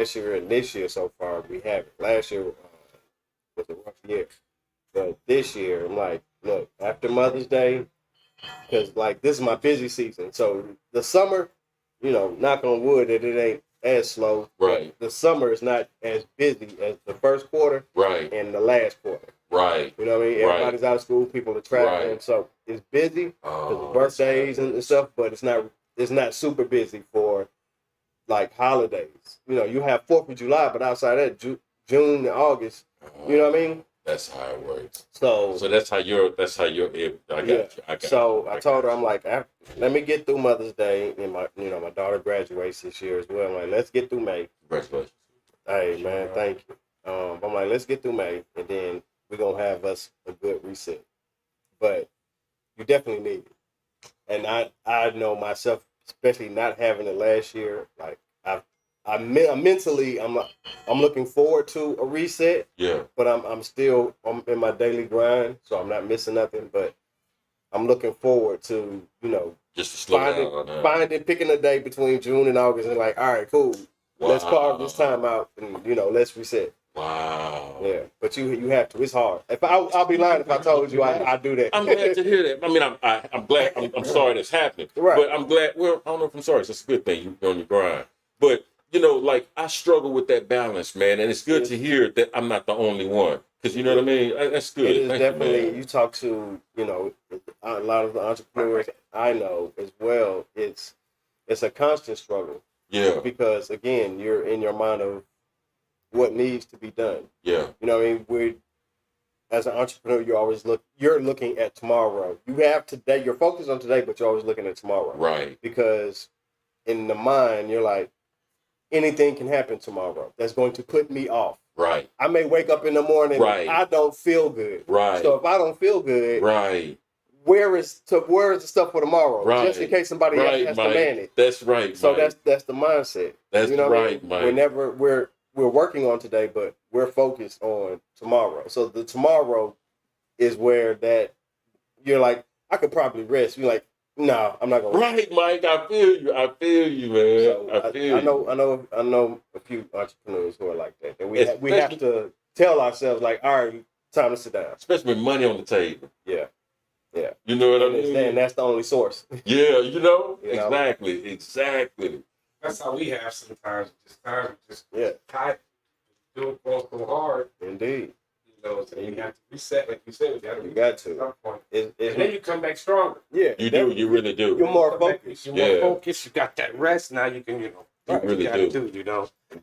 last year and this year so far, we haven't. Last year was a rough year. But this year, I'm like, look, after Mother's Day, because like this is my busy season. So the summer, knock on wood that it ain't as slow. Right. The summer is not as busy as the first quarter. Right. And the last quarter. Right. You know what I mean? Everybody's out of school, people are traveling, so it's busy because of birthdays and stuff. But it's not super busy for like holidays. You have 4th of July, but outside that, June and August. You know what I mean? That's how it works. So that's how you're. I got you. I told her, I'm like, let me get through Mother's Day, and my daughter graduates this year as well. I'm like, let's get through May. Congratulations. Hey man, thank you. I'm like, let's get through May, and then we're gonna have us a good reset. But you definitely need it, and I know myself, especially not having it last year. Like I'm mentally, I'm looking forward to a reset. Yeah. But I'm in my daily grind, so I'm not missing nothing. But I'm looking forward to just to slow down, picking a day between June and August, and like, all right, cool. Wow. Let's carve this time out, and let's reset. Wow. Yeah, but you have to. It's hard. I'll be lying if I told you I do that. I'm glad to hear that. I mean, I'm glad. I'm sorry that's happening. Right. But I'm glad. Well, I don't know if I'm sorry. It's a good thing you're on your grind. But like I struggle with that balance, man, and it's good to hear that I'm not the only one. Because you know what I mean. That's good. It is definitely. You talk to a lot of the entrepreneurs I know as well. It's a constant struggle. Yeah. Because again, you're in your mind of what needs to be done. Yeah. You know what I mean? As an entrepreneur, you're looking at tomorrow. You have today, you're focused on today, but you're always looking at tomorrow. Right. Because in the mind, you're like, anything can happen tomorrow. That's going to put me off. Right. I may wake up in the morning and I don't feel good. Right. So if I don't feel good, right. Where is the stuff for tomorrow? Right. Just in case somebody else has to man it. That's right. So that's the mindset. That's right, Mike. We're working on today, but we're focused on tomorrow. So the tomorrow is where that you're like, I could probably rest. You're like, no, I'm not gonna. Right, Mike. I feel you, man. So I feel you. I know a few entrepreneurs who are like that. And we have to tell ourselves like, all right, time to sit down. Especially with money on the table. Yeah. Yeah. You know what I mean? And that's the only source. Yeah, exactly. That's how we have sometimes. Just tight. Do it go hard. Indeed. So you have to reset, like you said. You got to. At some point. And then you come back stronger. Yeah. You do. You really do. You're more focused. You're more focused. You got that rest. Now you can, do what you got to do.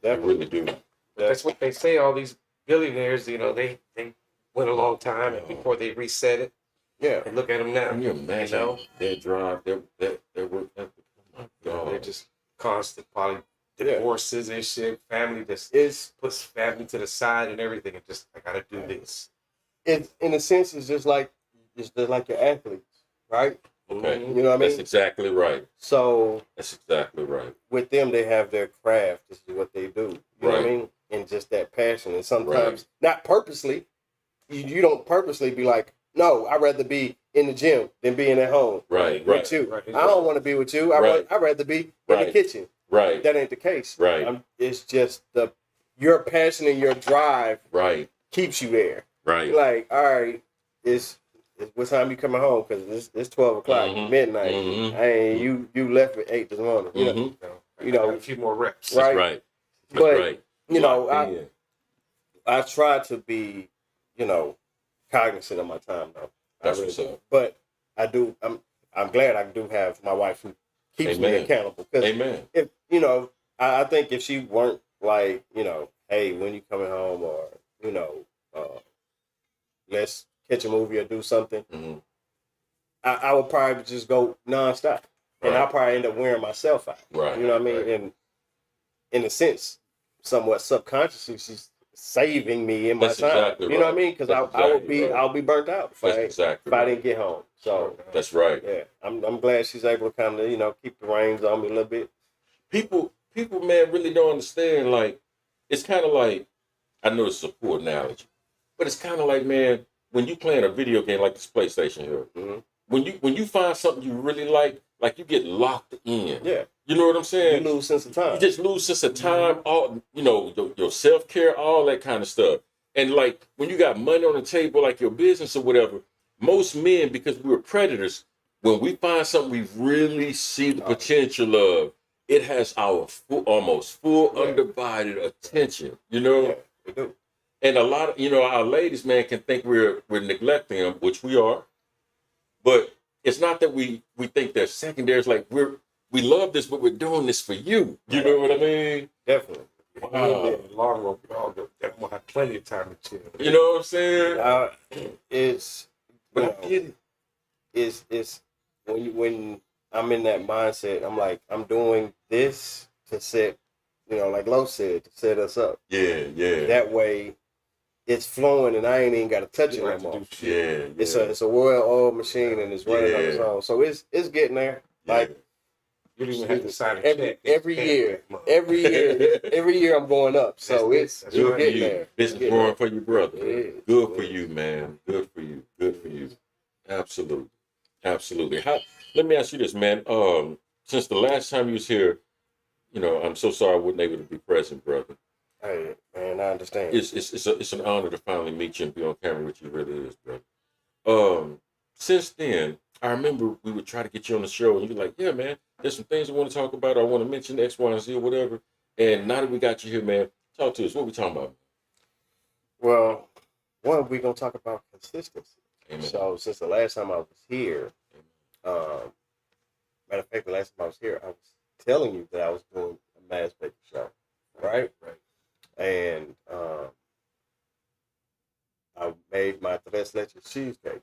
Definitely. You really do. That's what they say. All these billionaires, they went a long time and before they reset it. Yeah. And look at them now. Can you imagine their drive, their work ethic? They're just constant, probably divorces and shit. Family just puts family to the side and everything. And just, I gotta do this. It, in a sense, it's just like your athletes, right? Okay. You know what I mean? That's exactly right. So that's exactly right. With them, they have their craft. This is what they do. You know what I mean? And just that passion. And sometimes, not purposely, you don't purposely be like, no, I'd rather be in the gym than being at home. With you. Right. I don't want to be with you. I'd rather be in the kitchen. Right. That ain't the case. Right. It's just your passion and your drive keeps you there. Right. Like, all right, it's what time you coming home? Because it's 12 o'clock, midnight. And you left at 8 this morning. You know, a few more reps. Right. That's right. But, I try to be, cognizant of my time though. That's what's up. But I do. I'm glad I do have my wife who keeps me accountable. Amen. If I think if she weren't like, hey, when you coming home, or let's catch a movie or do something, I would probably just go nonstop, and I'll probably end up wearing myself out. Right. You know what I mean? And in a sense, somewhat subconsciously, she's saving me in my time. Exactly you know what I mean? Because I'll be burnt out if I didn't get home. So that's right. Yeah, I'm glad she's able to kind of keep the reins on me a little bit. People, man, really don't understand. Like, it's kind of like, I know it's a poor analogy, but it's kind of like, man, when you playing a video game like this PlayStation here, when you find something you really like, like you get locked in. Yeah. You know what I'm You saying? lose sense of time. You just lose sense of time, all your self care, all that kind of stuff. And like when you got money on the table, like your business or whatever, most men, because we're predators, when we find something we really see the potential of, it has our almost full undivided attention. Yeah, we do. And a lot of our ladies, man, can think we're neglecting them, which we are. But it's not that we think they're secondary. It's like we love this, but we're doing this for you. You know what I mean? Definitely. Wow. Long road, we all we'll have plenty of time to chill. You know what I'm saying? It's But I get it. it's when I'm in that mindset, I'm like, I'm doing this to set, like Lo said, to set us up. Yeah. That way, it's flowing, and I ain't even got to touch it no more. Yeah. It's a well-oiled machine, and it's running on its own. So it's getting there. Like you don't even have to sign a check. every year I'm going up. So it's good getting for you. there. This is growing for you, brother. Good for It you, man. Good for you. Good for you. Absolutely. Let me ask you this, man. Since the last time you was here, I'm so sorry I wasn't able to be present, brother. Hey, man, I understand. It's an honor to finally meet you and be on camera with you. It really is, brother. Since then, I remember we would try to get you on the show, and you're like, "Yeah, man, there's some things I want to talk about. I want to mention X, Y, and Z, or whatever." And now that we got you here, man, talk to us. What we talking about? Well, we're gonna talk about consistency. Amen. So since the last time I was here, matter of fact, the last time I was here, I was telling you that I was doing a mass baking show, right? And I made my tres leches cheesecake.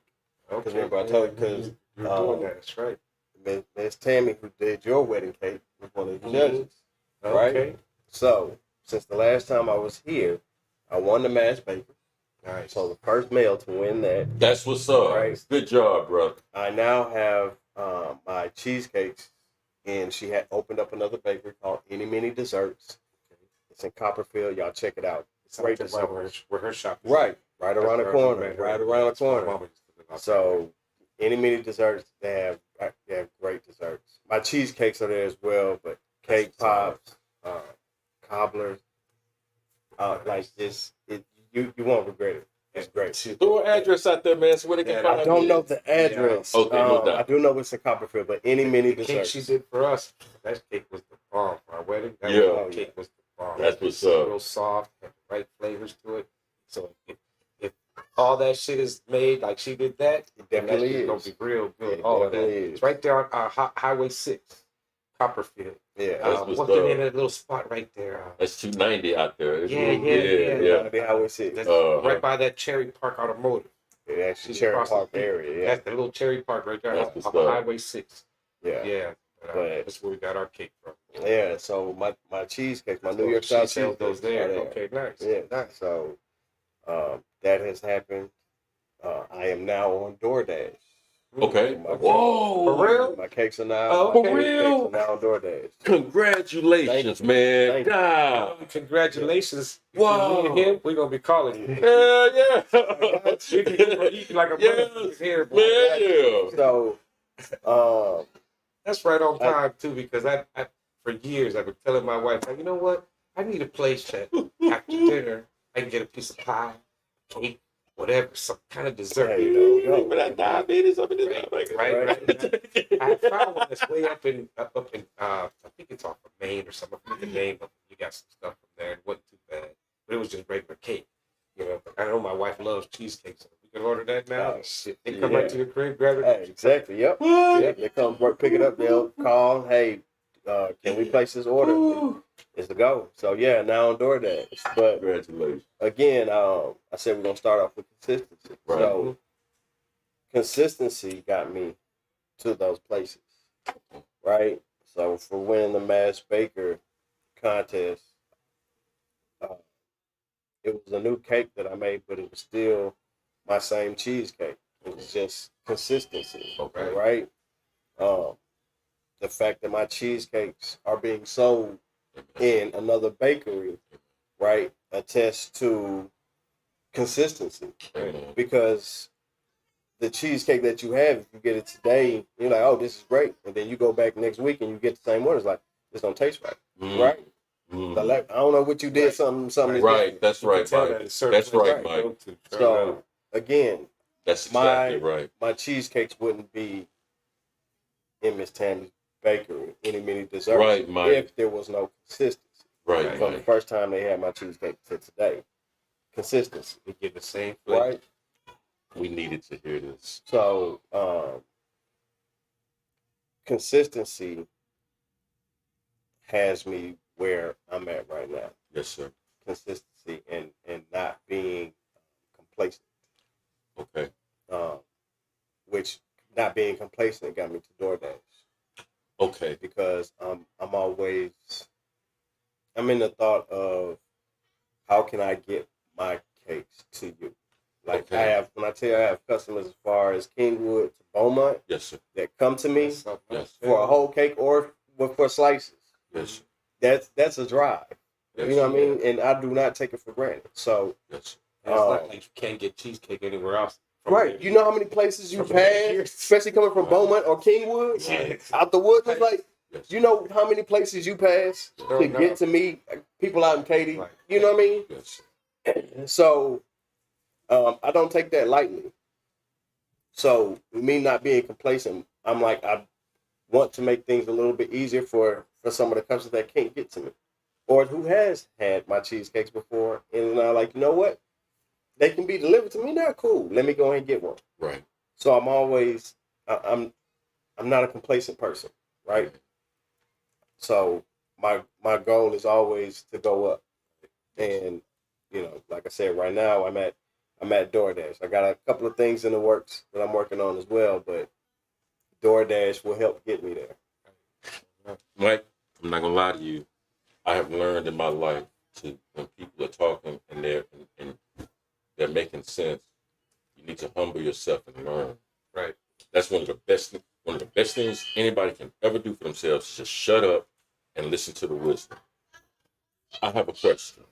Because remember, I told you, because you're doing that. That's right. Miss Tammy, who did your wedding cake, was one of the judges, right? Okay. So since the last time I was here, I won the mass baker. Nice. So the first male to win that. That's what's up. Right. Good job, brother. I now have my cheesecakes, and she had opened up another bakery called Any Mini Desserts. It's in Copperfield. Y'all check it out. It's great desserts. Where her shop is. Right around the corner. Right around the corner. So Any Mini Desserts, they have great desserts. My cheesecakes are there as well, but cake pops, cobblers, like this, you won't regret it. It's great. Throw an address out there, man, so where they can find I don't know the address. Yeah. Okay, no doubt. I do know it's in Copperfield, but Any Mini The cake Desserts. she did for us, that cake was the bomb for our wedding. That cake was the bomb. That's what's up. Real soft, had the right flavors to it. So if all that shit is made like she did that, It definitely is. It's gonna be real good. It All of that. definitely is. It's right there on Highway 6, Copperfield. Yeah, What's the name of that little spot right there? That's 290 out there. yeah. Highway 6. That's right by that Cherry Park Automotive. Yeah, actually Cherry Park area. Yeah, That's the little Cherry Park right there That's on what's up. Highway 6. yeah. But- That's where we got our cake from. Yeah, so my cheesecake, my New So York she style sells cheesecake, those there. Okay, nice. Yeah, nice. So that has happened. I am now on DoorDash. Okay. My Whoa. For real? My cakes are now. Oh, my okay. For cakes real? are now on DoorDash. Congratulations, man. Thank you. God. Congratulations. Wow. Me and him, we're going to be calling you. Hell yeah. You can eat like a Yes, brother here, boy. man, yeah. So, That's right on time, too, because I for years, I've been telling my wife, like, you know what? I need a place that after dinner, I can get a piece of pie, cake, whatever, some kind of dessert. Hey, no. But I diabetes up in this. Right. I found one that's way up in I think it's off of Maine or something. I forget the name of it. You got some stuff from there. It wasn't too bad, but it was just regular cake. But I know my wife loves cheesecake, so we can order that now. Oh, Shit, they come right to your crib, grab it. hey, exactly. Yep. Yep. They come work, pick it up. They'll call. Hey, can we place this order? It's the go. So yeah, now on DoorDash. But Congratulations. again, I said we're gonna start off with consistency. Right. So consistency got me to those places, right? So for winning the Mass Baker contest, it was a new cake that I made, but it was still my same cheesecake. It was just consistency, Okay. right? The fact that my cheesecakes are being sold in another bakery, right, attests to consistency. Amen. Because the cheesecake that you have, if you get it today, you're like, oh, this is great, and then you go back next week and you get the same one. It's like this don't taste right, right? I don't know what you did. Something. Right. That's You can right, tell Mike. that it's certain That's places right, you Mike. go to. So again, That's exactly right. my cheesecakes wouldn't be in Miss Tammy's bakery, any mini desserts, Right, Mike. if there was no consistency. Right, From the Mike. first time they had my cheesecake to today, consistency, you get the same flavor. right? We needed to hear this. So consistency has me where I'm at right now. Yes, sir. Consistency and not being complacent. Okay. Which not being complacent got me to DoorDash. Okay. Because I'm in the thought of how can I get my cakes to you? Like Okay. when I tell you I have customers as far as Kingwood to Beaumont Yes, sir. that come to me Yes. for a whole cake or for slices. Yes. That's a drive. Yes. You know what I mean? And I do not take it for granted. So Yes. And it's not like you can't get cheesecake anywhere else. right, you know how many places you pass, especially coming from Beaumont or Kingwood, out the woods. It's like, Yes. you know how many places you pass to get to me, people out in Katy. Right. You know what I mean? Yes. So I don't take that lightly. So me not being complacent, I'm like I want to make things a little bit easier for some of the customers that can't get to me, or who has had my cheesecakes before, and like, you know what, they can be delivered to me now. Cool, let me go ahead and get one. Right. So I'm not a complacent person, right? So my goal is always to go up, and like I said, right now I'm at DoorDash. I got a couple of things in the works that I'm working on as well, but DoorDash will help get me there. Mike, I'm not gonna lie to you. I have learned in my life to when people are talking and they're making sense, you need to humble yourself and learn. Right. That's one of the best things anybody can ever do for themselves is just shut up and listen to the wisdom. I have a question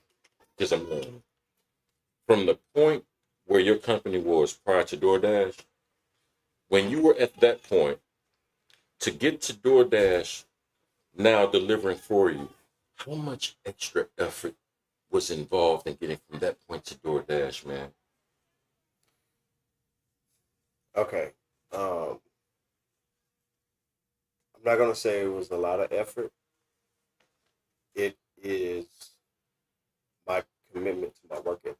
because I'm learning. From the point where your company was prior to DoorDash, when you were at that point, to get to DoorDash now delivering for you, how much extra effort was involved in getting from that point to DoorDash, man? Okay. I'm not gonna say it was a lot of effort. It is my commitment to my work ethic.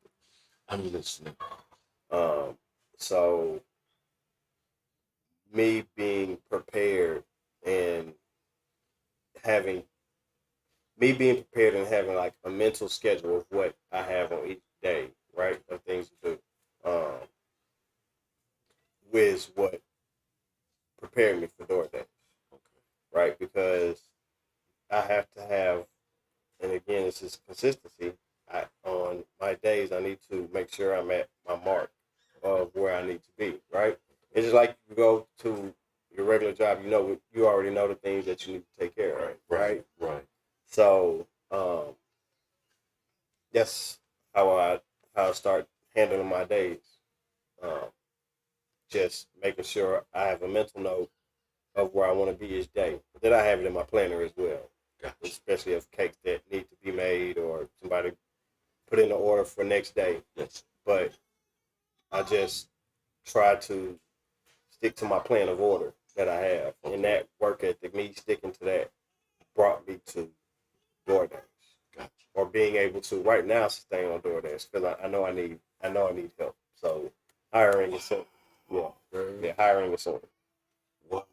I'm listening. So me being prepared and having like a mental schedule of what I have on each day, right? Of things to do, is what prepared me for DoorDash, right? Because I have to have, and again, this is consistency. On my days, I need to make sure I'm at my mark of where I need to be, right? It's just like you go to your regular job, you already know the things that you need to take care of, right? Right. So that's how I start handling my days. Just making sure I have a mental note of where I want to be each day. Then I have it in my planner as well, Gotcha. especially of cakes that need to be made or somebody put in the order for next day. Yes. But I just try to stick to my plan of order that I have, and that work ethic, me sticking to that, brought me to DoorDash. Gotcha. Or being able to right now sustain on DoorDash because I know I need help. So hiring is something. Yeah, hiring is something. Wow.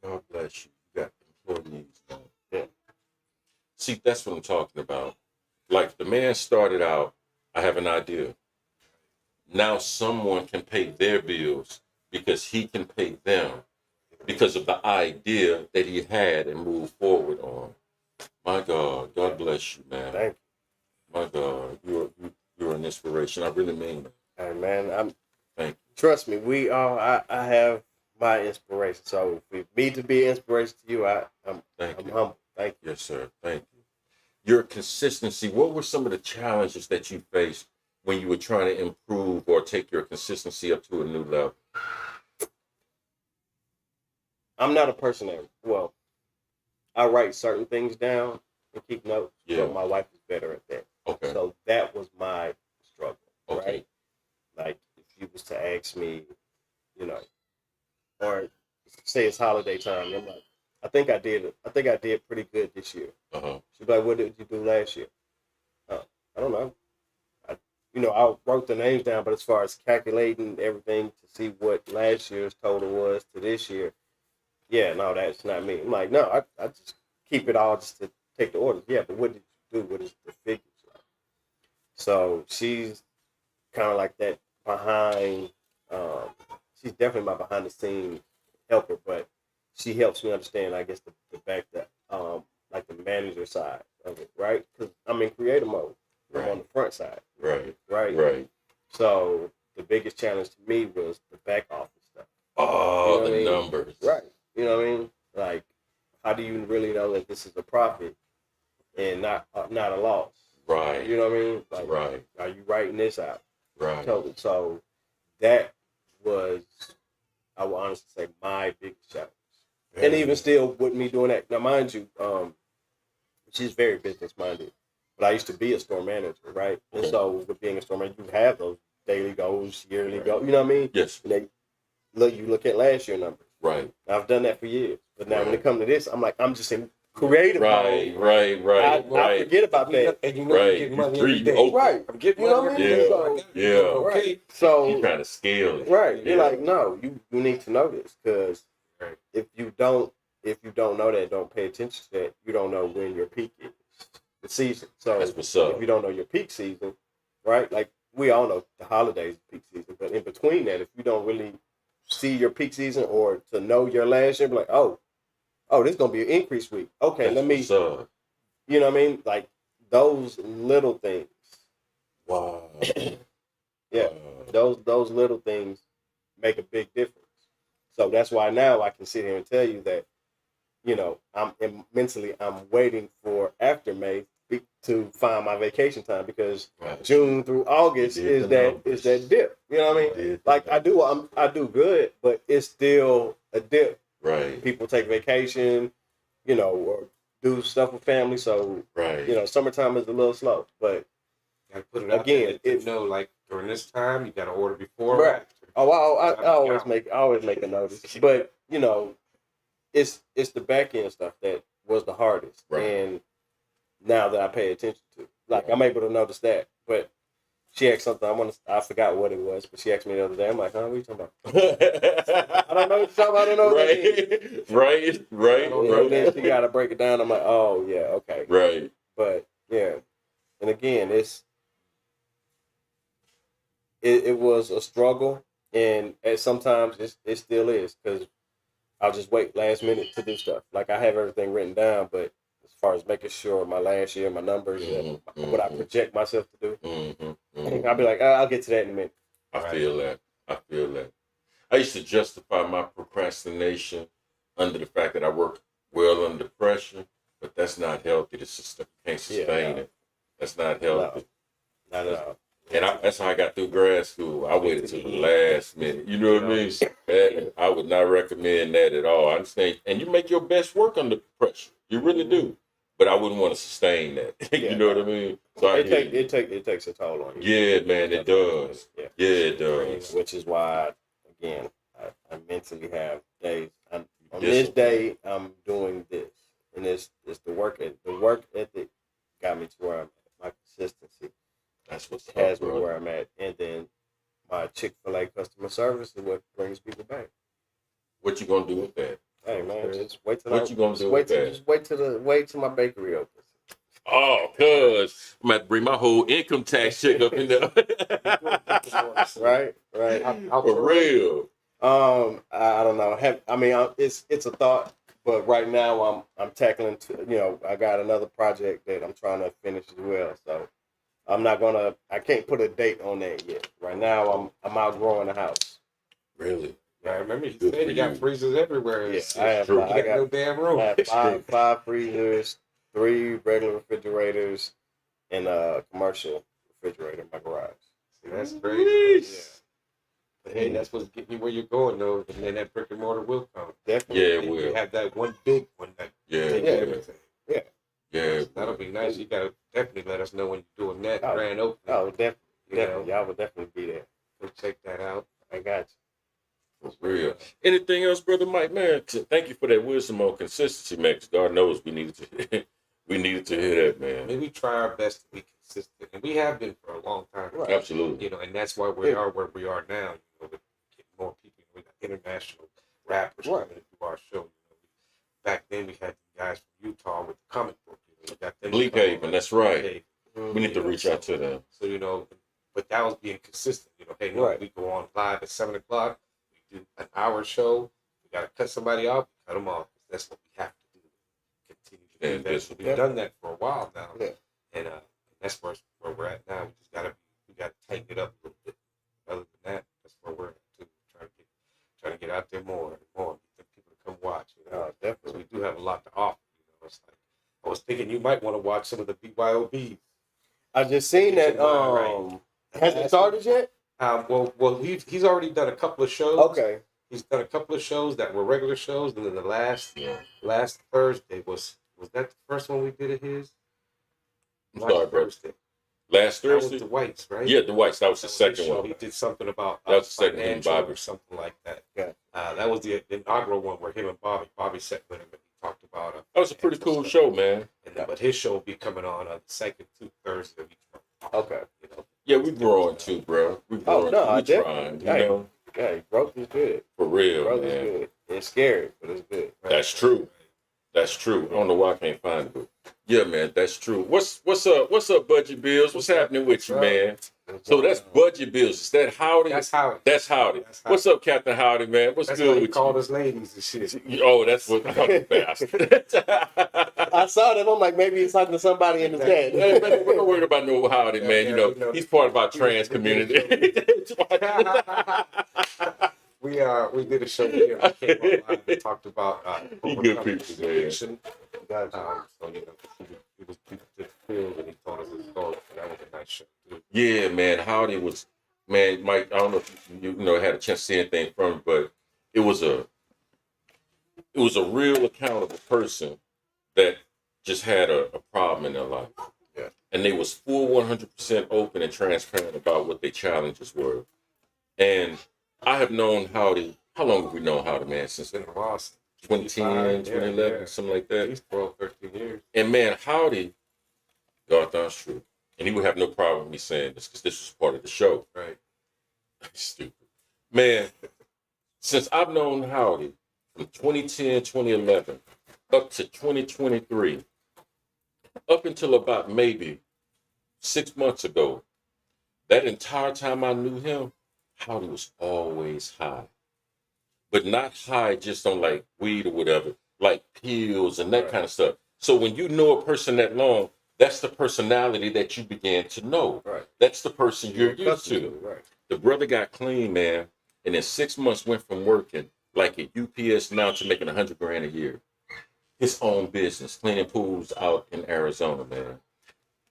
God bless you. You got employees now. Yeah. See, that's what I'm talking about. Like the man started out, I have an idea. Now someone can pay their bills because he can pay them because of the idea that he had and moved forward on. My God, God bless you, man. Thank you. My God, you're an inspiration. I really mean that. Hey man, Thank you. trust me, we all I have my inspiration. So for me to be an inspiration to you, I'm humble. Thank you. Yes, sir. Thank you. Your consistency, what were some of the challenges that you faced when you were trying to improve or take your consistency up to a new level? I'm not a person that, well, I write certain things down and keep notes, Yeah. but my wife is better at that. Okay. So that was my struggle, Okay. right? Like if you was to ask me, you know, or say it's holiday time, I'm like, I think I did pretty good this year. Uh-huh. She'd be like, what did you do last year? I don't know. I, I wrote the names down, but as far as calculating everything to see what last year's total was to this year, yeah, no, that's not me. I'm like, no, I just keep it all just to take the orders. Yeah, but what did you do? What is the figures like? So she's kind of like that behind. Um, she's definitely my behind the scenes helper, but she helps me understand, I guess, the back that like the manager side of it, right? Because I'm in creative mode. I'm on the front side, Right. right? Right. So the biggest challenge to me was the back office stuff. Oh, You know what I the mean? numbers. Right. You know what I mean? Like, how do you really know that this is a profit and not a loss? Right. You know what I mean? Like, Right. are you writing this out? Right. So that was, I would honestly say, my biggest challenge. And even still, with me doing that, now mind you, she's very business minded, but I used to be a store manager, right? And so with being a store manager, you have those daily goals, yearly goals. You know what I mean? Yes. And you look at last year numbers. Right. I've done that for years, but now when it comes to this, I'm like, I'm just in creative Right. mode. Right. I forget about that. And you know you're getting money every day. Right. I'm getting You know money what I every mean? day. So, Yeah. Okay. So You're trying to scale it. right. You're Yeah. like, no, you need to know this because if you don't know that, don't pay attention to that, you don't know when your peak is. The season. So That's what's up. if you don't know your peak season, right? Like we all know the holidays peak season, but in between that, if you don't really see your peak season or to know your last year, be like, oh, this is gonna be an increase week. Okay, That's let me. what's up. You know what I mean? Like those little things. Wow. Yeah, those little things make a big difference. So that's why now I can sit here and tell you that, I'm waiting for after May to find my vacation time because June through August is that dip. You know what I mean? Like I do good, but it's still a dip. Right. People take vacation, or do stuff with family. So summertime is a little slow, but gotta put it out again, there to know like during this time you gotta order before. Right. Oh, I always make a notice, but it's the back end stuff that was the hardest, and now that I pay attention to, like I'm able to notice that. But she asked something I forgot what it was, but she asked me the other day. I'm like, huh, what are you talking about? I don't know what you're talking about. I don't know what that is. Right. And then she got to break it down. I'm like, oh yeah, okay. Right. But yeah, and again, it was a struggle, and sometimes it still is because I'll just wait last minute to do stuff. Like I have everything written down, but as far as making sure my last year, my numbers, what I project myself to do, I'll be like, I'll get to that in a minute. I feel that. I used to justify my procrastination under the fact that I work well under pressure, but that's not healthy. The system can't sustain it. That's not healthy. No, not at all. And that's how I got through grad school. I waited till the last minute. You know what I mean? And I would not recommend that at all. I understand. And you make your best work under pressure. You really do. But I wouldn't want to sustain that. You know what I mean? So it takes a toll on you. Yeah, man, it does. Yeah, it does. Which is why, again, I mentally have days. On this day, I'm doing this, and it's the work. The work ethic got me to where I'm at. My consistency. That's what's has me where I'm at, and then my Chick-fil-A customer service is what brings people back. What you gonna do with that? Hey man, just wait till you gonna do with that? Just wait till my bakery opens. Oh, cuz I'm about to bring my whole income tax check up in there. right. For real. I don't know. It's a thought, but right now I'm tackling. I got another project that I'm trying to finish as well. So I can't put a date on that yet. Right now I'm outgrowing the house. Really? I remember you said you got freezers everywhere. Yeah, I got no damn room. I have five freezers, 3 regular refrigerators, and a commercial refrigerator in my garage. See, that's crazy. But hey, that's what's getting you where you're going, though. And then that brick and mortar will come. Definitely. Yeah, it And will. you have that one big one that takes Yeah. everything. Yeah. Yeah. So that'll be nice. You gotta definitely let us know when you're doing that Oh, grand opening. Oh, definitely. You Definitely. know, Y'all will definitely be there. go check that out. I got you. For real. Anything else, brother Mike? Man, thank you for that wisdom on consistency, man. 'Cause God knows we needed to, we needed to hear that, man. Maybe we try our best to be consistent, and we have been for a long time. Right. Absolutely. You know, and that's why we are where we are now. You know, with getting more people, with international rappers Right. coming to do our show. You know, back then we had the guys from Utah with the comic book. You know, we got them. Bleak Haven, that's right. Mhm. We need to reach out to them. So you know, but that was being consistent. You know, hey, no, Right. we go on live at 7:00. We do an hour show. We got to cut somebody off. Cut them off. That's what we have to do. Continue to do Yeah, that. this- We've done that for a while now. Yeah. And that's where we're at now. We just we gotta tighten it up a little bit. Other than that, that's where we're at too. Trying to get out there more and more. Get people to come watch. You know, Oh, definitely. so we do have a lot to offer. You know, it's like I was thinking you might want to watch some of the BYOBs. I just seen that. Right. Has it started yet? Well, he's already done a couple of shows. Okay. He's done a couple of shows that were regular shows, and then the last Thursday was that the first one we did of his? I'm sorry, bro. Thursday. Last That was Thursday? the Whites, right? Yeah, the Whites. That was the That was his second show. one. He did something about That was the second financial Bobby. or something like that. Yeah. That was the inaugural one where him and Bobby sat with him and he talked about That was a pretty cool stuff. show, man. And then, but his show will be coming on the second Thursday of each month. Okay. You know, Yeah, we growing too, bro. We growing no, too. I We definitely- trying, you know? Yeah, growth is good. For real, Growth man. is good. It's scary, but it's good. That's true. That's true. I don't know why I can't find it, but yeah, man, that's true. What's up? What's up, Budget Bills? What's happening with you, man? So that's Budget Bills. Is that Howdy? That's Howdy. That's Howdy. That's Howdy. What's up, Captain Howdy, man? What's That's good why he with called you? us ladies and shit. Oh, that's what bastard. I saw that. I'm like, maybe he's talking to somebody in the chat. Hey, man, we're not worried about no Howdy, man. You know, he's part of our trans community. We did a show with him. We came on live and talked about He good overcoming people, man. addiction. So you know, he was to the field and he told us his story. So that was a nice show too. Yeah, man. Howdy was, man, Mike, I don't know if you know had a chance to see anything from it, but it was a real account of a person that just had a problem in their life. Yeah. And they was full 100% open and transparent about what their challenges were. And I have known Howdy, how long have we known Howdy, man? Since It's been a while. 2010, 2011, yeah. something like At that. least 12, 13 years. And man, Howdy, God knows true. And he would have no problem with me saying this because this was part of the show. Right. Stupid. Man, since I've known Howdy from 2010, 2011, up to 2023, up until about maybe 6 months ago, that entire time I knew him, Howdy was always high. But not high just on like weed or whatever, like pills and that kind of stuff. So when you know a person that long, that's the personality that you began to know. Right. That's the person you're used to. Right. The brother got clean, man, and in 6 months went from working like at UPS now to making $100 grand a year. His own business, cleaning pools out in Arizona, man.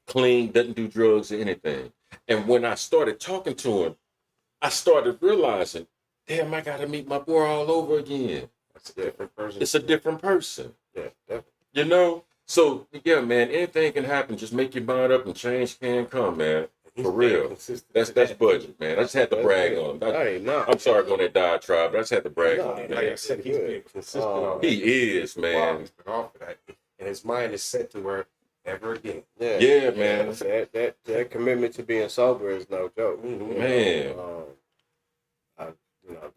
Clean, doesn't do drugs or anything. And when I started talking to him, I started realizing, damn, I gotta meet my boy all over again. That's a different person. It's a different person. Yeah, definitely. You know? So yeah, man, anything can happen. Just make your mind up and change can come, man. He's For staying real. consistent That's to that. budget, man. I just had to brag on him. Hey, no. I'm sorry going that diatribe, but I just had to brag No, on him, Like I man. said, he's been consistent on that. He is, For a while. man. He's been off of that. And his mind is set to where never again. Yeah, man. That commitment to being sober is no joke. Mhm. Man.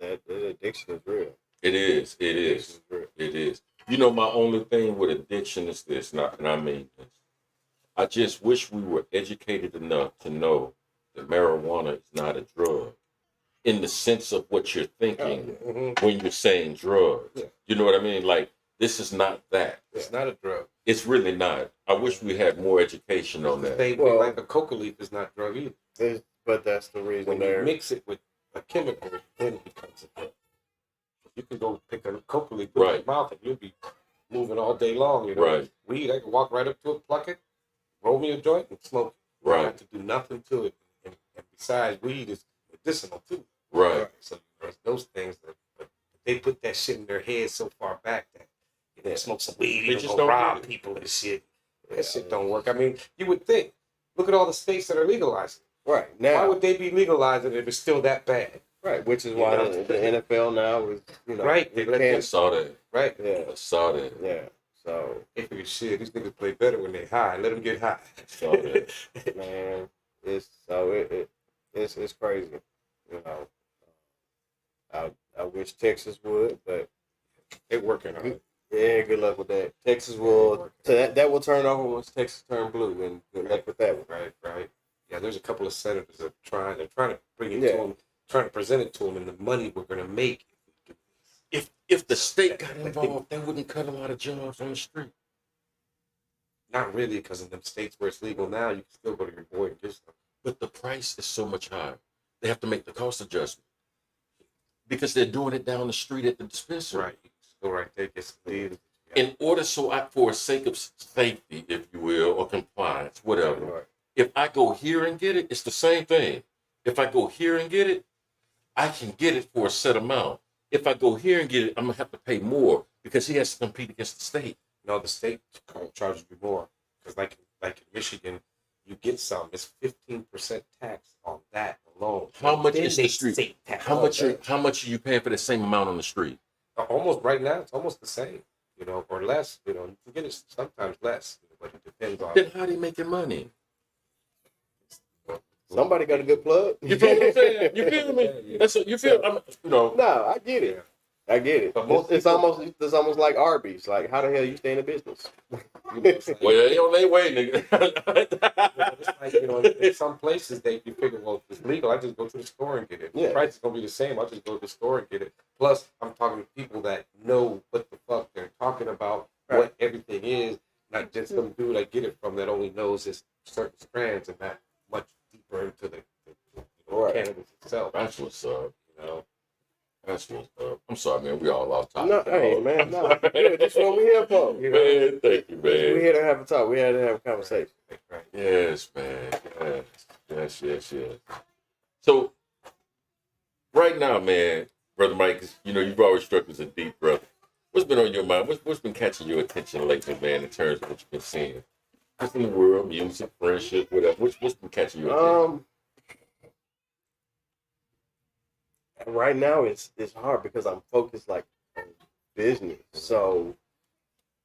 That addiction is real. It is. It Addiction is. real. It is. You know, my only thing with addiction is this, and I mean this. I just wish we were educated enough to know that marijuana is not a drug in the sense of what you're thinking Mhm. when you're saying drugs. Yeah. You know what I mean? Like, this is not that. It's not a drug. It's really not. I wish we had more education on that. Well, like a coca leaf is not drug either. But that's the reason When you they're mix it with a chemical, then it becomes a drug. You can go pick a coca leaf, put it in your mouth, and you'll be moving all day long. You know, Right. weed, I can walk right up to it, pluck it, roll me a joint, and smoke it. I don't Right. have to do nothing to it. And besides, weed is medicinal too. Right. So there's those things that but they put that shit in their head so far back that smoke some weed, They you just go don't rob get it. people and shit. Yeah, That shit don't work. I mean, you would think. Look at all the states that are legalizing. right Why now. would they be legalizing it if it's still that bad? Right, which is You why know? the NFL now is, Right, they they let I can't. saw that. Right. Yeah, I saw that. yeah. So, They figure shit. These niggas play better when they high. Let them get high. Saw that. man, it's crazy. You know, I wish Texas would, but They working on it. yeah, good luck with that. Texas will, so that will turn over once Texas turn blue, and good luck with that one. Right. Yeah, there's a couple of senators that they're trying to bring it Yeah. to them, trying to present it to them, and the money we're gonna make. If the state got involved, they wouldn't cut a lot of jobs on the street. Not really, because in them states where it's legal now, you can still go to your boy and get stuff. But the price is so much higher. They have to make the cost adjustment because they're doing it down the street at the dispensary. Right. You just go right there, get some weed. In order, for a sake of safety, if you will, or compliance, whatever. Right. If I go here and get it, it's the same thing. If I go here and get it, I can get it for a set amount. If I go here and get it, I'm gonna have to pay more because he has to compete against the state. No, the state charges you more because, like in Michigan, you get some. It's 15% tax on that alone. How much Then is they the street? say tax How on much? that. How much are you paying for the same amount on the street? Almost right now, it's almost the same, or less. You can get it sometimes less, but it depends on. Then how are they making money? Somebody got a good plug. You feel what I'm saying? You feel me? That's what you feel. No, I get it. I get it. But most It's people- almost like Arby's. Like, how the hell you stay in the business? It's like- Well, they on their way, it's nigga. like, in some places you figure, well, if it's legal, I just go to the store and get it. Yeah. The price is gonna be the same. I'll just go to the store and get it. Plus, I'm talking to people that know what the fuck they're talking about, Right. what everything is, not just some dude I get it from that only knows his certain strands and not much deeper into the Right. cannabis itself. That's what's up. You know, That's what's up. I'm sorry, man. We all off topic. No, hey, man, no. Good. That's what we're here for. Man, thank you, We're man. here to have a talk. We're here to have a conversation. right. Yes, man. Yes. So, right now, man, Brother Mike, 'cause, you've always struck as a deep brother. What's been on your mind? What's been catching your attention lately, man, in terms of what you've been seeing? Just in the world, music, friendship, whatever. What's been catching your attention? Right now it's hard because I'm focused like on business. So,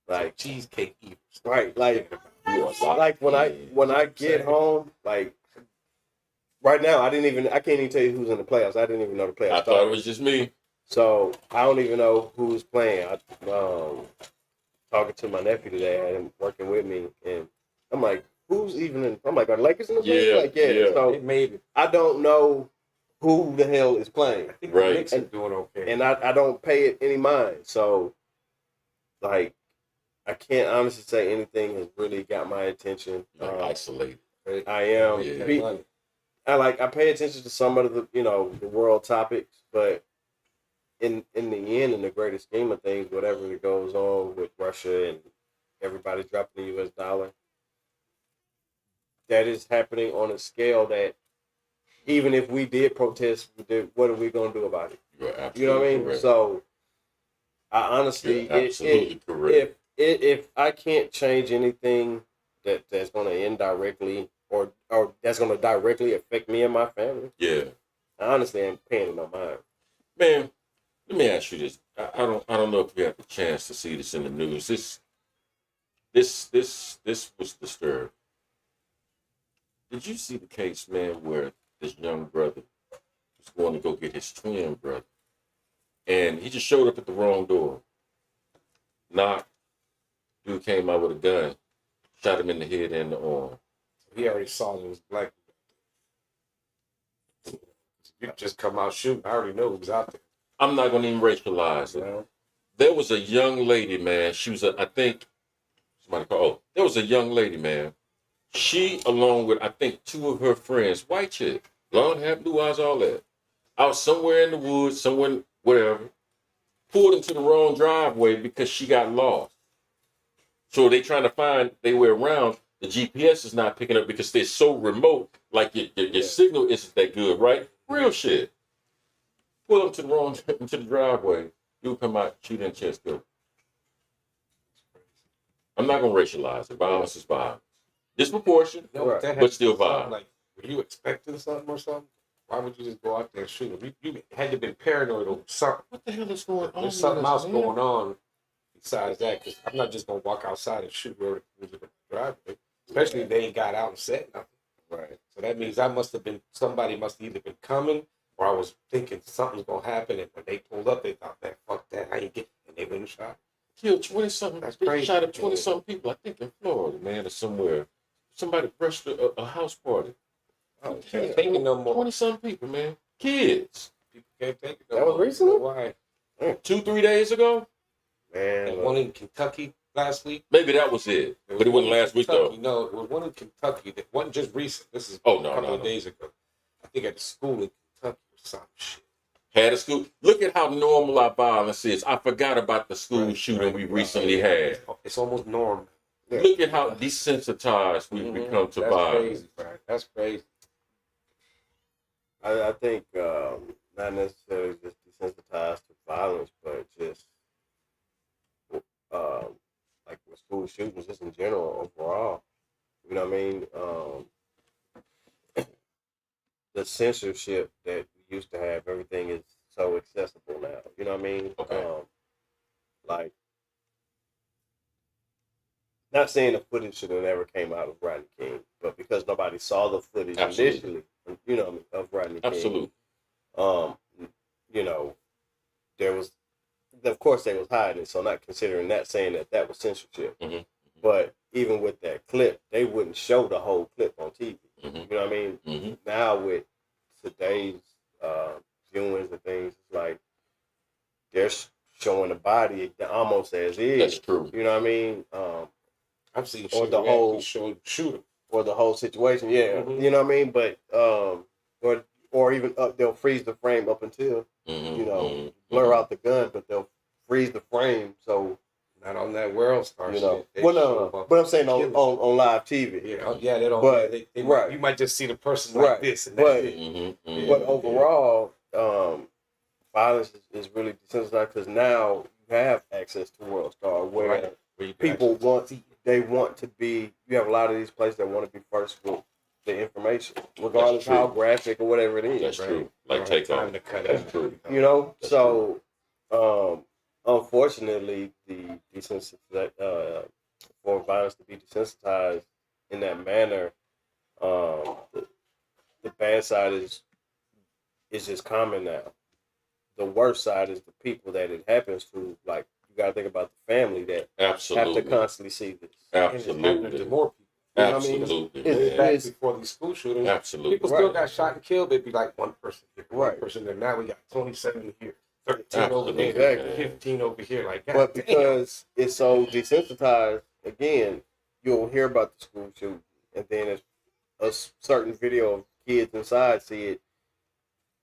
like, Cheesecake eaters. right, like You are locked like when I in. get home, like right now I can't even tell you who's in the playoffs. I didn't even know the playoffs I thought started. it was just me. So I don't even know who's playing. I talking to my nephew today, I had him working with me, and I'm like, who's even in? I'm like, are the Lakers in the play? Yeah, Like, yeah. yeah. They So made it. I don't know who the hell is playing, I think Right. the Knicks are doing okay. and I don't pay it any mind. So, like, I can't honestly say anything has really got my attention. Like isolated. I am. Yeah. I pay attention to some of the the world topics, but in the end, in the greater scheme of things, whatever that goes on with Russia and everybody dropping the U.S. dollar, that is happening on a scale that even if we did protest, what are we going to do about it? You're absolutely You know what I mean? correct. So, I honestly, You're absolutely correct. if I can't change anything that's going to indirectly or that's going to directly affect me and my family, Yeah. I honestly ain't paying it no mind. Man, let me ask you this. I don't know if you had the chance to see this in the news. This was disturbing. Did you see the case, man, where this young brother was going to go get his twin brother, and he just showed up at the wrong door? Knocked. Dude came out with a gun, shot him in the head and the arm. He already saw that it was black. You just come out shooting. I already know who's out there. I'm not going to even racialize it. Well, There was a young lady, man. She was, I think, somebody called. Oh, there was a young lady, man. She, along with, I think, two of her friends, white chick, blonde hair, blue eyes, all that, out somewhere in the woods, somewhere, whatever, pulled into the wrong driveway because she got lost. So they trying to find their way around. The GPS is not picking up because they're so remote. Like your signal isn't that good, right? Real shit. pull up to the wrong into the driveway, you'll come out, shoot in chest, kill. I'm not gonna racialize it. Violence is violence. Disproportionate, No, Right. that had but still something violent. like, were you expecting something or something? Why would you just go out there and shoot him? You had to been paranoid over something. What the hell is going on? There's something with else us, man? going on besides that, because I'm not just gonna walk outside and shoot whoever was in the driveway, especially if they ain't got out and said nothing. Right. So that means somebody must have either been coming, or I was thinking something's gonna happen, and when they pulled up, they thought, man, fuck that, I ain't get, and they went and shot. Killed 20-something. That's They crazy. shot at 20-something people. I think in Florida, man, or somewhere. Somebody crushed a house party. Oh, can't take it no more. 20-something people, man. Kids. People can't take it no That was more. recently? Why? 2-3 days ago. Man, And one in Kentucky last week. Maybe that was it. But it one wasn't in last week, Kentucky. though. No, it was one in Kentucky that wasn't just recent. This is Oh, no, a couple no, of no. days ago. I think at the school in Kentucky or some shit. Had a school. Look at how normal our violence is. I forgot about the school Right, shooting right. we recently had. It's almost normal. Yeah. Look at how desensitized we've become to That's violence. crazy, Brian. That's crazy. I think not necessarily just desensitized to violence, but just like with school shootings, just in general, overall. You know what I mean? The censorship that we used to have, everything is so accessible now. You know what I mean? Okay. Like, not saying the footage should have never came out of Rodney King, but because nobody saw the footage Absolutely. initially, you know, of Rodney King. Absolutely. You know, there was, of course, they was hiding it, so not considering that, saying that that was censorship. Mhm. But even with that clip, they wouldn't show the whole clip on TV. Mhm. You know what I mean? Mm-hmm. Now with today's viewings and things, it's like they're showing the body almost as is. That's true. You know what I mean? I've seen Or shit the where whole- shooter. Or the whole situation, yeah. Mhm. You know what I mean? But or even they'll freeze the frame up until Mm-hmm. you know blur out the gun, but they'll freeze the frame so Not on that world star you know. shit. They Well, show no, up but I'm saying killing. on live TV. Yeah, they don't. But- They right. you might just see the person like Right. this, and But- that's it. Mm-hmm. But overall, violence is really desensitized because now you have access to World Star, where Right. Where you can people actually want to be. You have a lot of these places that want to be first with the information, regardless true. how graphic or whatever it is. That's true. Like Don't have take time off. to cut That's it. true. You know, That's so unfortunately, the for violence to be desensitized in that manner, the bad side is just common now. The worst side is the people that it happens to. Like, you got to think about the family that have Absolutely. to constantly see this. And it's happening to Absolutely. more people. You know what I mean? Absolutely. It's- man. Back It's- before these school shootings, Absolutely. people still Right. got shot and killed. They'd be like one person here, one Right. person there. Now we got 27 here, 13 over Absolutely. there, Exactly. 15 over here. Like, But God damn. because it's so desensitized, again, you'll hear about the school shooting, and then if a certain video of kids inside see it,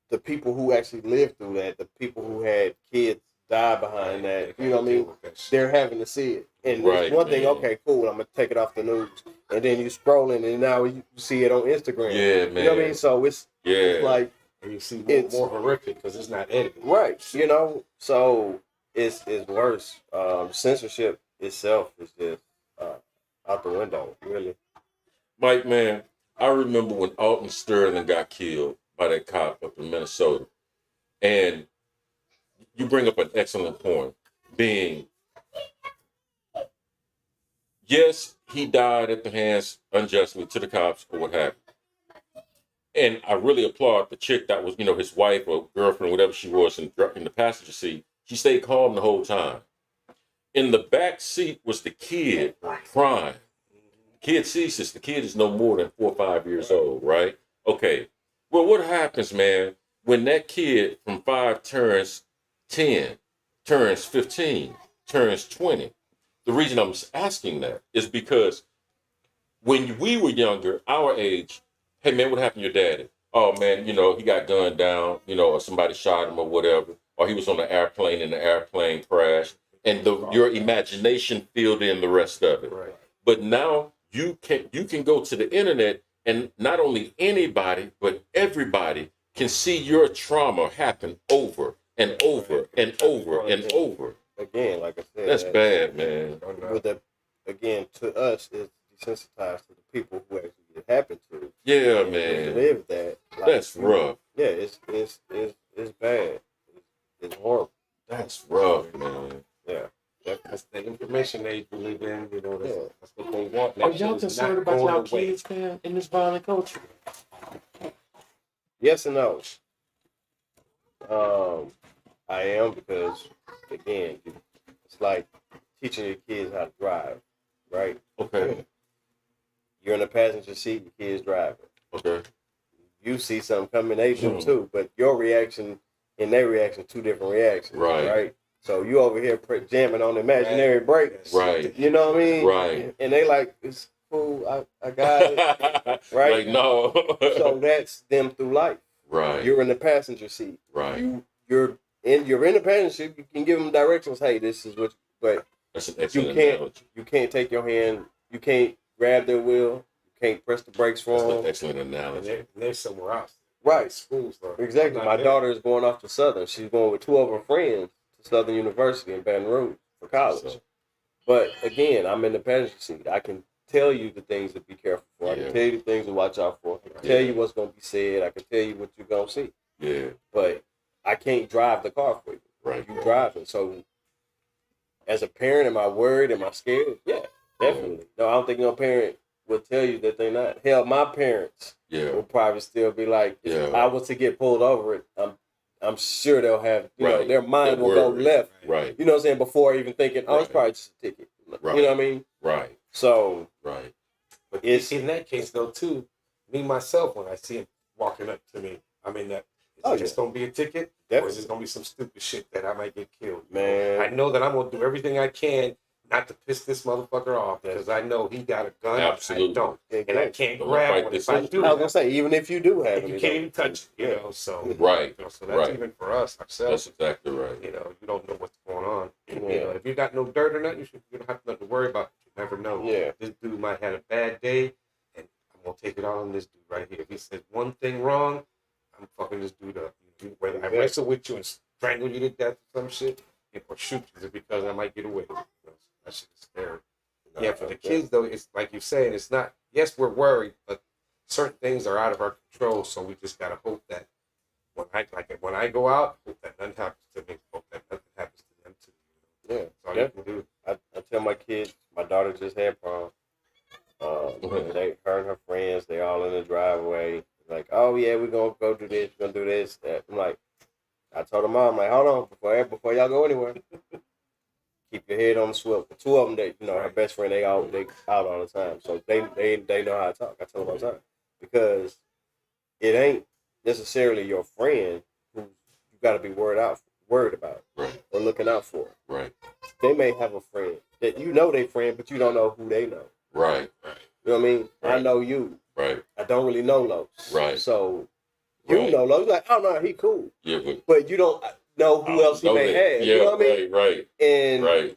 the people who actually lived through that, the people who had kids die behind that, you know what I mean? They're having to see it. And Right, it's one thing, man. okay, cool, I'm going to take it off the news. And then you scrolling, and now you see it on Instagram. Yeah, man. You know what I mean? So it's Yeah. like, And you see It's- more horrific because it's not edited. right, you know? So it's worse. Censorship itself is just out the window, really. Mike, man, I remember when Alton Sterling got killed by that cop up in Minnesota. And you bring up an excellent point, being, yes, he died at the hands unjustly to the cops or what have you. And I really applaud the chick that was, his wife or girlfriend, whatever she was, in the passenger seat. She stayed calm the whole time. In the back seat was the kid crying. Kid sees this. The kid is no more than 4 or 5 years old, right? Okay. Well, what happens, man, when that kid from 5 turns 10, turns 15, turns 20? The reason I'm asking that is because when we were younger, our age, hey, man, what happened to your daddy? Oh, man, he got gunned down, or somebody shot him or whatever, or he was on an airplane and the airplane crashed, and your imagination filled in the rest of it. Right. But now you can go to the internet, and not only anybody, but everybody can see your trauma happen over and over and over and over. Again, like I said, That's bad, man. With the, again, to us, it's desensitized to the people who actually it happened to. Yeah, and man. Live that. Like, That's rough. Yeah, it's bad. It's horrible. That's rough, man. Yeah. That's the information age we live in. You know, that's what they want. Are y'all concerned about y'all kids, man, in this violent culture? Yes and no. I am, because again, it's like teaching your kids how to drive, right? Okay. You're in the passenger seat, your kid's driving. Okay. You see something coming, they do too, but your reaction and their reaction, two different reactions, right? So you over here jamming on the imaginary brakes, right? You know what I mean, right? And they like, it's cool, I got it, right? Like, no. So that's them through life, right? You're in the passenger seat, right? You're in the passenger seat. You can give them directions. Hey, this is what. But that's an excellent analogy. You can't take your hand. You can't grab their wheel. You can't press the brakes for them. That's an excellent analogy. And they're somewhere else. Right. Schools. Exactly. My daughter is going off to Southern. She's going with two of her friends to Southern University in Baton Rouge for college. But again, I'm in the passenger seat. I can tell you the things to be careful for. I can tell you the things to watch out for. I can tell you what's going to be said. I can tell you what you're going to see. Yeah. But I can't drive the car for you. Right. You driving. So as a parent, am I worried? Am I scared? Yeah, definitely. No, I don't think no parent will tell you that they're not. Hell, my parents will probably still be like, if I was to get pulled over it, I'm sure they'll have, you know, their mind will go left. Right. You know what I'm saying? Before even thinking, oh, it's probably just a ticket. Right. You know what I mean? Right. So. Right. But it's in that case, though, too, me, myself, when I see him walking up to me, I mean, that it's just going to be a ticket, or is it going to be some stupid shit that I might get killed? Man. I know that I'm going to do everything I can not to piss this motherfucker off, because I know he got a gun. Absolutely. I don't. Exactly. And I can't grab one if I do. I was going to say, even if you do have it. You can't even touch it, you know, so. Right. You know, so that's even for us, ourselves. That's exactly right. You know, you don't know what's going on. You know, if you got no dirt or nothing, you don't have nothing to worry about. You never know. Yeah. This dude might have a bad day, and I'm going to take it out on this dude right here. If he says one thing wrong, I'm fucking this dude up. Whether I wrestle with you and strangle you to death or some shit, or shoot you because I might get away. You know, that shit is scary. Yeah, for the kids though, it's like you're saying, it's not. Yes, we're worried, but certain things are out of our control. So we just gotta hope that when I go out, hope that nothing happens to me. Hope that nothing happens to them too. You know? Yeah, that's all you can do. I tell my kids, my daughter just had prom. Her and her friends, they all in the driveway. Like, oh yeah, we're gonna go do this, we're gonna do this. That. I'm like, I told her mom, like, hold on, before y'all go anywhere, keep your head on the swivel. Two of them, they, you know, her best friend, they out all the time, so they know how to talk. I tell them all the time, because it ain't necessarily your friend who you got to be worried about, right, or looking out for. Right. They may have a friend that you know they friend, but you don't know who they know. Right. Right. You know what I mean? Right. I know you. Right. I don't really know Los. Right. So you know Los. You're like, oh no, he cool. Yeah, but you don't know who else he may have. Yeah, you know what I mean? Right. And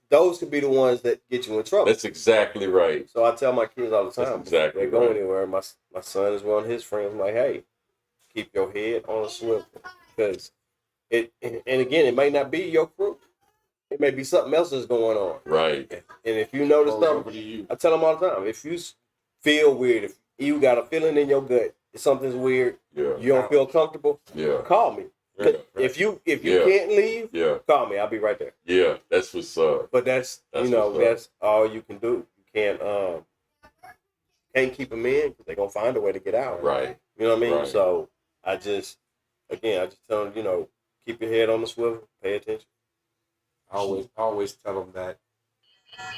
those could be the ones that get you in trouble. That's exactly right. So I tell my kids all the time, exactly they go anywhere. My son is one of his friends. I'm like, hey, keep your head on a swivel, because and again, it may not be your crew. It may be something else that's going on. Right. And if you notice something, I tell them all the time, if you feel weird, if you got a feeling in your gut, if something's weird, you don't feel comfortable, call me. Yeah. If you can't leave, call me. I'll be right there. Yeah, that's what's up. But that's that's all you can do. You can't keep them in, because they're gonna find a way to get out. Right. You know what I mean? Right. So I just tell them, keep your head on the swivel, pay attention. I always tell them that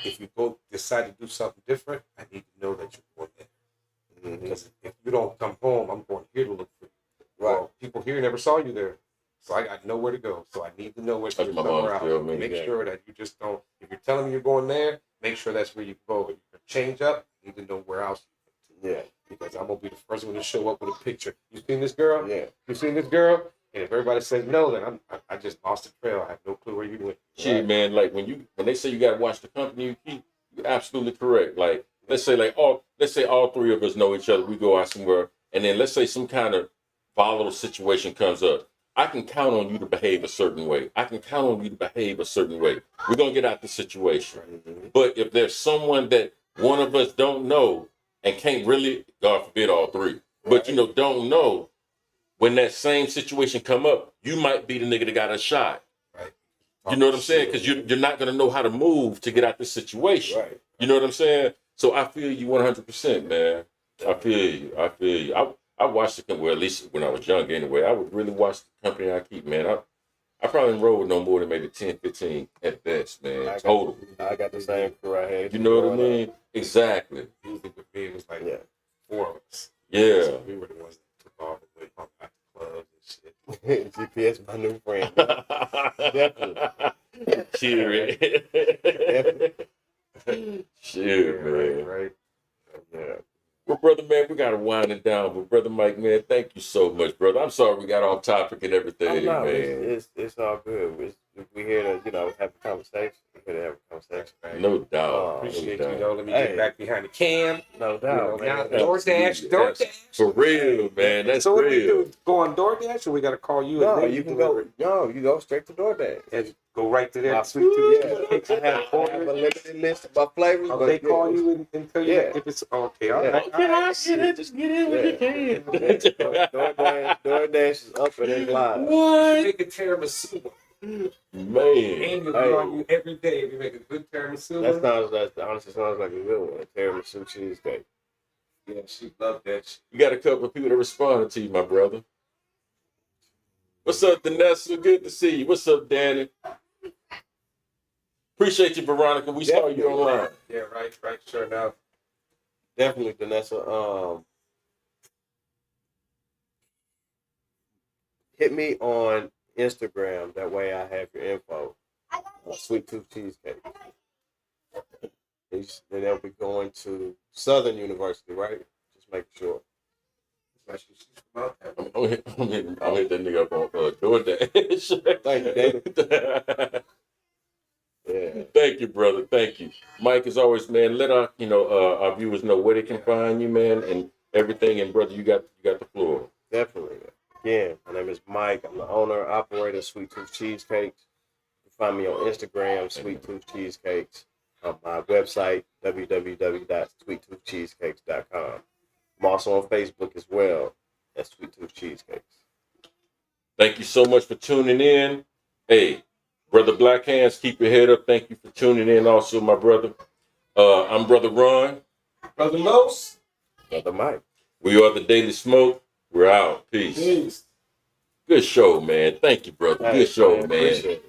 if you decide to do something different, I need to know that you're going there. Because if you don't come home, I'm going here to look for you. Right. Well, people here never saw you there, so I got nowhere to go. So I need to know where you're somewhere else. Make sure that you just don't. If you're telling me you're going there, make sure that's where you go. If you change up, you need to know where else. Yeah. Because I'm gonna be the first one to show up with a picture. You seen this girl? Yeah. You seen this girl? And if everybody says no, then I just lost the trail. I have no clue where you went. Shit, man, like when they say you gotta watch the company you keep, you're absolutely correct. Like let's say all three of us know each other. We go out somewhere, and then let's say some kind of volatile situation comes up, I can count on you to behave a certain way. I can count on you to behave a certain way. We're gonna get out the situation. But if there's someone that one of us don't know and can't really, God forbid, all three, but don't know, when that same situation come up, you might be the nigga that got a shot. Right. You know what I'm saying? Because you're not gonna know how to move to get out this situation. Right. You know what I'm saying? So I feel you 100%, man. I feel you. I watched the company, well, at least when I was young anyway, I would really watch the company I keep, man. I probably enrolled with no more than maybe 10, 15 at best, man. Total. I got the same crew I had. You know what I mean? Exactly. Usually with me, it was like 4 of us. Yeah. So we were the ones that took all the way out the clubs and shit. GPS, my new friend. Definitely. Cheer. Shit, man. Right. Yeah. Well, brother, man, we got to wind it down. But, brother Mike, man, thank you so much, brother. I'm sorry we got off topic and everything, No, man. it's all good. We're here to, have a conversation. We're here to have a conversation. Right. No doubt. Appreciate no you, doubt. Let me get back behind the cam. No doubt, Now, man. DoorDash. For real, man. That's so what do we real. do? Go on DoorDash, or we got to call you? No, and then you can go. No, you go straight to DoorDash. and go right to My that. sweet tooth. I have a limited list of my flavors. Oh, but they call you and tell you Yeah. if it's okay. All Yeah. right. Can I get it? Just get in when you can. DoorDash is up and it's live. You What? make a tiramisu, Man. and you'll be on you every day if you make a good tiramisu. That honestly sounds like a good one. A tiramisu cheesecake. Yeah, she loved that shit. You got a couple of people that responded to you, my brother. What's up, Danessa? Good to see you. What's up, Danny? Appreciate you, Veronica. We saw you online. Yeah, right, sure enough. Definitely, Vanessa. Hit me on Instagram. That way I have your info. Sweet Tooth Cheesecake. And they'll be going to Southern University, right? Just make sure. She's from out there. I'll hit that nigga up on DoorDash. Thank you, David. Yeah. Thank you, brother. Thank you. Mike, as always, man, let our our viewers know where they can find you, man, and everything. And brother, you got the floor. Definitely. Again, my name is Mike. I'm the owner, operator of Sweet Tooth Cheesecakes. You can find me on Instagram, Sweet Tooth Cheesecakes. On my website, www.sweettoothcheesecakes.com. I'm also on Facebook as well at Sweet Tooth Cheesecakes. Thank you so much for tuning in. Hey, brother Black Hands, keep your head up. Thank you for tuning in also, my brother. I'm Brother Ron. Brother Los. Brother Mike. We are the Daily Smoke. We're out. Peace. Peace. Good show, man. Thank you, brother. Good show, man. Appreciate it.